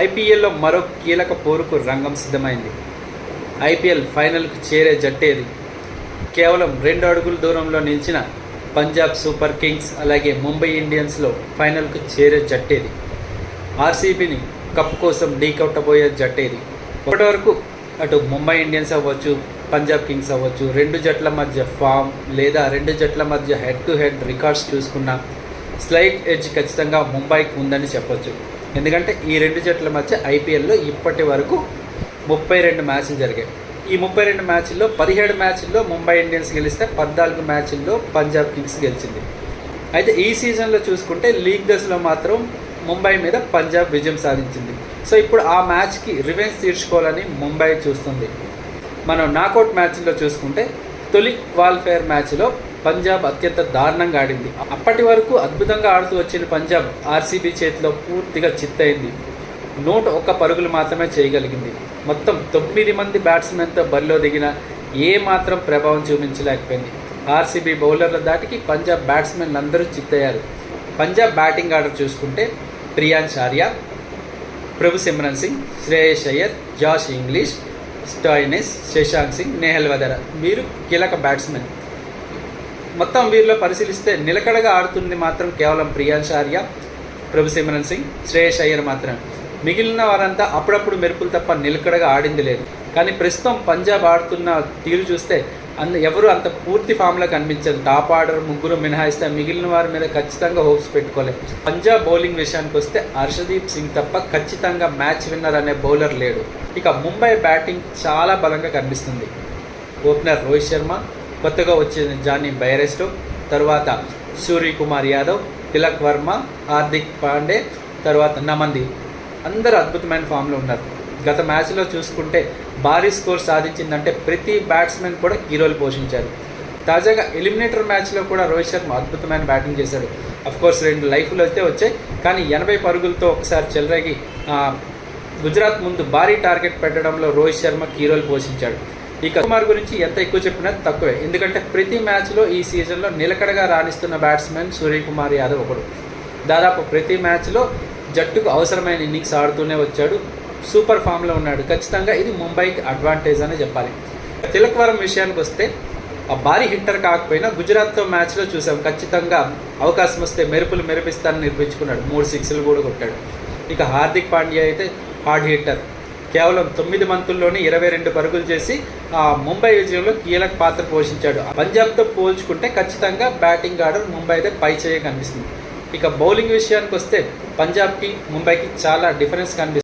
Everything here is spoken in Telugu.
ఐపీఎల్లో మరో కీలక పోరుకు రంగం సిద్ధమైంది. ఐపీఎల్ ఫైనల్కు చేరే జట్టేది. కేవలం 2 అడుగుల దూరంలో నిలిచిన పంజాబ్ సూపర్ కింగ్స్ అలాగే ముంబై ఇండియన్స్లో ఫైనల్కు చేరే జట్టేది. ఆర్సీబీని కప్ కోసం ఢీకొట్టబోయే జట్టేది. ఇప్పటి వరకు అటు ముంబై ఇండియన్స్ అవ్వచ్చు, పంజాబ్ కింగ్స్ అవ్వచ్చు, 2 జట్ల మధ్య ఫామ్ లేదా 2 జట్ల మధ్య హెడ్ టు హెడ్ రికార్డ్స్ చూసుకున్న స్లైట్ ఎడ్జ్ ఖచ్చితంగా ముంబైకి ఉందని చెప్పొచ్చు. ఎందుకంటే ఈ 2 జట్ల మధ్య ఐపీఎల్లో ఇప్పటి వరకు 32 మ్యాచ్లు జరిగాయి. ఈ 32 మ్యాచ్ల్లో 17 మ్యాచ్ల్లో ముంబై ఇండియన్స్ గెలిస్తే 14 మ్యాచ్ల్లో పంజాబ్ కింగ్స్ గెలిచింది. అయితే ఈ సీజన్లో చూసుకుంటే లీగ్ దశలో మాత్రం ముంబై మీద పంజాబ్ విజయం సాధించింది. సో ఇప్పుడు ఆ మ్యాచ్కి రివెంజ్ తీర్చుకోవాలని ముంబై చూస్తుంది. మనం నాకౌట్ మ్యాచ్లో చూసుకుంటే తొలి క్వాలిఫైయర్ మ్యాచ్లో పంజాబ్ అత్యంత దారుణంగా ఆడింది. అప్పటి వరకు అద్భుతంగా ఆడుతూ వచ్చిన పంజాబ్ ఆర్సీబీ చేతిలో పూర్తిగా చిత్తయింది. 101 పరుగులు మాత్రమే చేయగలిగింది. మొత్తం 9 మంది బ్యాట్స్మెన్తో బరిలో దిగిన ఏ మాత్రం ప్రభావం చూపించలేకపోయింది. ఆర్సీబీ బౌలర్ల దాటికి పంజాబ్ బ్యాట్స్మెన్లు అందరూ చిత్తయ్యారు. పంజాబ్ బ్యాటింగ్ ఆర్డర్ చూసుకుంటే Priyansh Arya, Prabhu Simran Singh, Shreyas Iyer, Josh Inglis, Stoinis, Shashank Singh, Nehal Wadhera వీరు కీలక బ్యాట్స్మెన్. మొత్తం వీరిలో పరిశీలిస్తే నిలకడగా ఆడుతుంది మాత్రం కేవలం ప్రియాంశ్ ఆర్య, ప్రభు సిమ్రన్ సింగ్, శ్రేయస్ అయ్యర్ మాత్రమే. మిగిలిన వారంతా అప్పుడప్పుడు మెరుపులు తప్ప నిలకడగా ఆడింది లేదు. కానీ ప్రస్తుతం పంజాబ్ ఆడుతున్న తీరు చూస్తే ఎవరు అంత పూర్తి ఫామ్లో కనిపించదు. టాప్ ఆర్డర్ ముగ్గురు మినహాయిస్తే మిగిలిన వారి మీద ఖచ్చితంగా హోప్స్ పెట్టుకోలేదు. పంజాబ్ బౌలింగ్ విషయానికి వస్తే హర్షదీప్ సింగ్ తప్ప ఖచ్చితంగా మ్యాచ్ విన్నర్ అనే బౌలర్ లేడు. ఇక ముంబై బ్యాటింగ్ చాలా బలంగా కనిపిస్తుంది. ఓపెనర్ రోహిత్ శర్మ, కొత్తగా వచ్చిన జానీ బైరెస్టో, తర్వాత సూర్యకుమార్ యాదవ్, తిలక్ వర్మ, హార్దిక్ పాండే, తర్వాత నమంది అందరూ అద్భుతమైన ఫామ్లో ఉన్నారు. గత మ్యాచ్లో చూసుకుంటే భారీ స్కోర్ సాధించిందంటే ప్రతి బ్యాట్స్మెన్ కూడా కీ రోల్ పోషించారు. తాజాగా ఎలిమినేటర్ మ్యాచ్లో కూడా రోహిత్ శర్మ అద్భుతమైన బ్యాటింగ్ చేశాడు. అఫ్కోర్స్ 2 లైఫ్లు అయితే వచ్చాయి, కానీ 80 పరుగులతో ఒకసారి చెలరేగి గుజరాత్ ముందు భారీ టార్గెట్ పెట్టడంలో రోహిత్ శర్మ కీ రోల్ పోషించాడు. ఇక కుమార్ గురించి ఎంత ఎక్కువ చెప్పినా తక్కువే. ఎందుకంటే ప్రతి మ్యాచ్లో ఈ సీజన్లో నిలకడగా రాణిస్తున్న బ్యాట్స్మెన్ సూర్యకుమార్ యాదవ్ ఒకడు. దాదాపు ప్రతి మ్యాచ్లో జట్టుకు అవసరమైన ఇన్నింగ్స్ ఆడుతూనే వచ్చాడు. సూపర్ ఫామ్లో ఉన్నాడు. ఖచ్చితంగా ఇది ముంబైకి అడ్వాంటేజ్ అని చెప్పాలి. తిలక్ వర్మ విషయానికి వస్తే ఆ భారీ హిట్టర్ కాకపోయినా గుజరాత్తో మ్యాచ్లో చూసాం. ఖచ్చితంగా అవకాశం వస్తే మెరుపులు మెరిపిస్తానని నిరూపించుకున్నాడు. 3 సిక్స్లు కూడా కొట్టాడు. ఇక హార్దిక్ పాండ్యా అయితే హార్డ్ హిట్టర్. కేవలం 9 బంతుల్లోనే 22 పరుగులు చేసి ముంబై విజయంలో కీలక పాత్ర పోషించాడు. పంజాబ్తో పోల్చుకుంటే ఖచ్చితంగా బ్యాటింగ్ ఆర్డర్ ముంబై అయితే పై చేయ కనిపిస్తుంది. ఇక బౌలింగ్ విషయానికి వస్తే పంజాబ్కి ముంబైకి చాలా డిఫరెన్స్ కనిపిస్తుంది.